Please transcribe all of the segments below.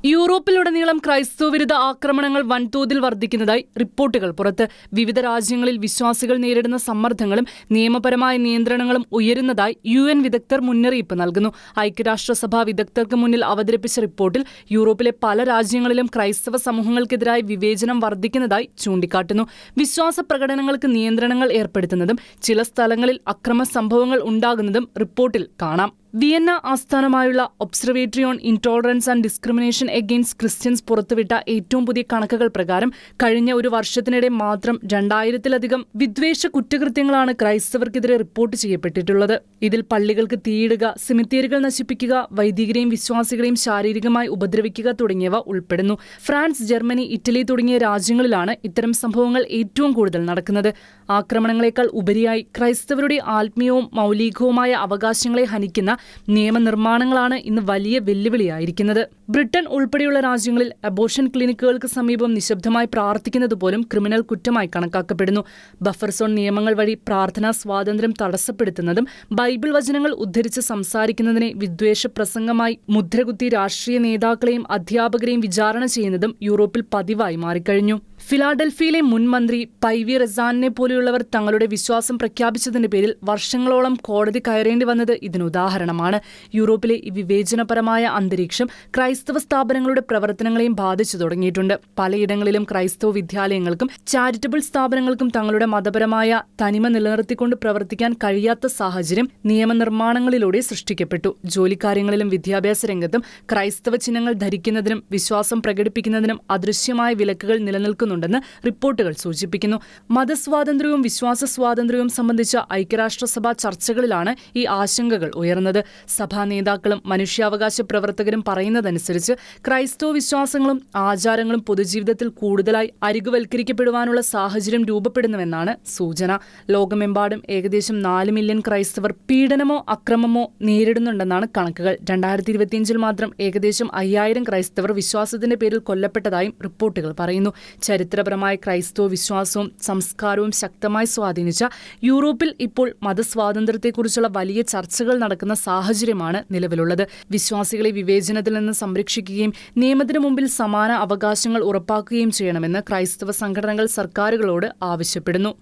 യൂറോപ്പിലുടനീളം ക്രൈസ്തവവിരുദ്ധ ആക്രമണങ്ങൾ വൻതോതിൽ വർദ്ധിക്കുന്നതായി റിപ്പോർട്ടുകൾ പുറത്ത്. വിവിധ രാജ്യങ്ങളിൽ വിശ്വാസികൾ നേരിടുന്ന സമ്മർദ്ദങ്ങളും നിയമപരമായ നിയന്ത്രണങ്ങളും ഉയരുന്നതായി UN വിദഗ്ധർ മുന്നറിയിപ്പ് നൽകുന്നു. ഐക്യരാഷ്ട്രസഭ വിദഗ്ധർക്ക് മുന്നിൽ അവതരിപ്പിച്ച റിപ്പോർട്ടിൽ യൂറോപ്പിലെ പല രാജ്യങ്ങളിലും ക്രൈസ്തവ സമൂഹങ്ങൾക്കെതിരായ വിവേചനം വർദ്ധിക്കുന്നതായി ചൂണ്ടിക്കാട്ടുന്നു. വിശ്വാസ പ്രകടനങ്ങൾക്ക് നിയന്ത്രണങ്ങൾ ഏർപ്പെടുത്തുന്നതും ചില സ്ഥലങ്ങളിൽ അക്രമ സംഭവങ്ങൾ ഉണ്ടാകുന്നതും റിപ്പോർട്ടിൽ കാണാം. വിയന്ന ആസ്ഥാനമായുള്ള observatory on intolerance and discrimination against Christians പുറത്തുവിട്ട ഏറ്റവും പുതിയ കണക്കുകൾ പ്രകാരം കഴിഞ്ഞ ഒരു വർഷത്തിനിടെ മാത്രം 2000-ലധികം വിദ്വേഷ കുറ്റകൃത്യങ്ങളാണ് ക്രൈസ്തവർക്കെതിരെ റിപ്പോർട്ട് ചെയ്യപ്പെട്ടിട്ടുള്ളത്. ഇതിൽ പള്ളികൾക്ക് തീയിടുക, സെമിത്തേരികൾ നശിപ്പിക്കുക, വൈദികരെയും വിശ്വാസികളെയും ശാരീരികമായി ഉപദ്രവിക്കുക തുടങ്ങിയവ ഉൾപ്പെടുന്നു. ഫ്രാൻസ്, ജർമ്മനി, ഇറ്റലി തുടങ്ങിയ രാജ്യങ്ങളിലാണ് ഇത്തരം സംഭവങ്ങൾ ഏറ്റവും കൂടുതൽ നടക്കുന്നത്. ആക്രമണങ്ങളെക്കാൾ ഉപരിയായി ക്രൈസ്തവരുടെ ആത്മീയവും മൗലികവുമായ അവകാശങ്ങളെ ഹനിക്കുന്ന നിയമനിർമ്മാണങ്ങളാണ് ഇന്ന് വലിയ വെല്ലുവിളിയായിരിക്കുന്നത്. ബ്രിട്ടൻ ഉൾപ്പെടെയുള്ള രാജ്യങ്ങളിൽ അബോർഷൻ ക്ലിനിക്കുകൾക്ക് സമീപം നിശബ്ദമായി പ്രാർത്ഥിക്കുന്നത് പോലും ക്രിമിനൽ കുറ്റമായി കണക്കാക്കപ്പെടുന്നു. ബഫർ സോൺ നിയമങ്ങൾ വഴി പ്രാർത്ഥനാ സ്വാതന്ത്ര്യം തടസ്സപ്പെടുത്തുന്നതും ബൈബിൾ വചനങ്ങൾ ഉദ്ധരിച്ച് സംസാരിക്കുന്നതിനെ വിദ്വേഷ പ്രസംഗമായി മുദ്രകുത്തി രാഷ്ട്രീയ നേതാക്കളെയും അധ്യാപകരെയും വിചാരണ ചെയ്യുന്നതും യൂറോപ്പിൽ പതിവായി മാറിക്കഴിഞ്ഞു. ഫിലാഡൽഫിയയിലെ മുൻ മന്ത്രി പൈവി റസാനിനെ പോലെയുള്ളവർ തങ്ങളുടെ വിശ്വാസം പ്രഖ്യാപിച്ചതിന്റെ പേരിൽ വർഷങ്ങളോളം കോടതി കയറേണ്ടി വന്നത് ഇതിനുദാഹരണമാണ്. യൂറോപ്പിലെ ഈ വിവേചനപരമായ അന്തരീക്ഷം ക്രൈസ്തവ സ്ഥാപനങ്ങളുടെ പ്രവർത്തനങ്ങളെയും ബാധിച്ചു തുടങ്ങിയിട്ടുണ്ട്. പലയിടങ്ങളിലും ക്രൈസ്തവ വിദ്യാലയങ്ങൾക്കും ചാരിറ്റബിൾ സ്ഥാപനങ്ങൾക്കും തങ്ങളുടെ മതപരമായ തനിമ നിലനിർത്തിക്കൊണ്ട് പ്രവർത്തിക്കാൻ കഴിയാത്ത സാഹചര്യം നിയമനിർമ്മാണങ്ങളിലൂടെ സൃഷ്ടിക്കപ്പെട്ടു. ജോലിക്കാര്യങ്ങളിലും വിദ്യാഭ്യാസ രംഗത്തും ക്രൈസ്തവ ചിഹ്നങ്ങൾ ധരിക്കുന്നതിനും വിശ്വാസം പ്രകടിപ്പിക്കുന്നതിനും അദൃശ്യമായ വിലക്കുകൾ നിലനിൽക്കുന്നുണ്ടെന്ന് റിപ്പോർട്ടുകൾ സൂചിപ്പിക്കുന്നു. മതസ്വാതന്ത്ര്യവും വിശ്വാസ സ്വാതന്ത്ര്യവും സംബന്ധിച്ച ഐക്യരാഷ്ട്രസഭാ ചർച്ചകളിലാണ് ഈ ആശങ്കകൾ ഉയർന്നത്. സഭാ നേതാക്കളും മനുഷ്യാവകാശ പ്രവർത്തകരും പറയുന്നതനുസരിച്ച് ക്രൈസ്തവ വിശ്വാസങ്ങളും ആചാരങ്ങളും പൊതുജീവിതത്തിൽ കൂടുതലായി അരികുവൽക്കരിക്കപ്പെടുവാനുള്ള സാഹചര്യം രൂപപ്പെടുന്നുവെന്നാണ് സൂചന. ലോകമെമ്പാടും ഏകദേശം 4 മില്യൺ ക്രൈസ്തവർ പീഡനമോ അക്രമമോ നേരിടുന്നുണ്ടെന്നാണ് കണക്കുകൾ. 2025 മാത്രം ഏകദേശം 5000 ക്രൈസ്തവർ വിശ്വാസത്തിന്റെ പേരിൽ കൊല്ലപ്പെട്ടതായും റിപ്പോർട്ടുകൾ പറയുന്നു. ചരിത്രപരമായ ക്രൈസ്തവ വിശ്വാസവും സംസ്കാരവും ശക്തമായി സ്വാധീനിച്ച യൂറോപ്പിൽ ഇപ്പോൾ മതസ്വാതന്ത്ര്യത്തെക്കുറിച്ചുള്ള വലിയ ചർച്ചകൾ നടക്കുന്ന സാഹചര്യമാണ് നിലവിലുള്ളത്. വിശ്വാസികളെ വിവേചനത്തിൽ നിന്ന് സംരക്ഷിക്കുകയും നിയമത്തിന് മുമ്പിൽ സമാന അവകാശങ്ങൾ ഉറപ്പാക്കുകയും ചെയ്യണമെന്ന് ക്രൈസ്തവ സംഘടനകൾ സർക്കാരുകളോട് ആവശ്യപ്പെടുന്നു.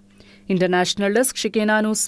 International desk, Shekinah news.